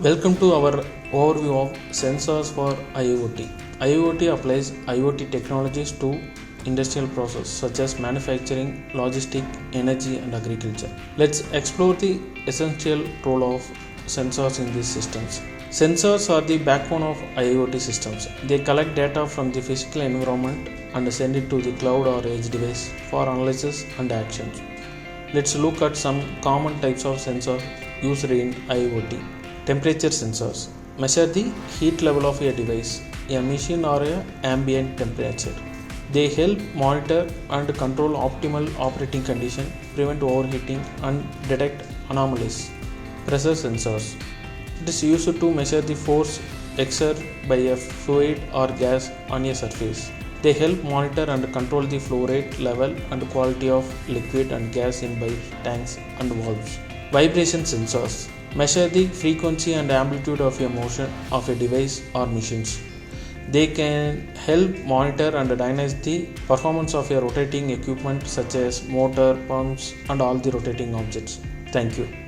Welcome to our overview of sensors for IIoT. IIoT applies IoT technologies to industrial processes such as manufacturing, logistics, energy, and agriculture. Let's explore the essential role of sensors in these systems. Sensors are the backbone of IIoT systems. They collect data from the physical environment and send it to the cloud or edge device for analysis and actions. Let's look at some common types of sensors used in IIoT. Temperature sensors measure the heat level of a device, a machine or a ambient temperature. They help monitor and control optimal operating condition, prevent overheating and detect anomalies. Pressure sensors. It is used to measure the force exerted by a fluid or gas on a surface. They help monitor and control the flow rate, level and quality of liquid and gas in bulbs, tanks and valves. Vibration sensors measure the frequency and amplitude of a motion of a device or machines. They can help monitor and diagnose the performance of a rotating equipment such as motor, pumps and all the rotating objects. Thank you.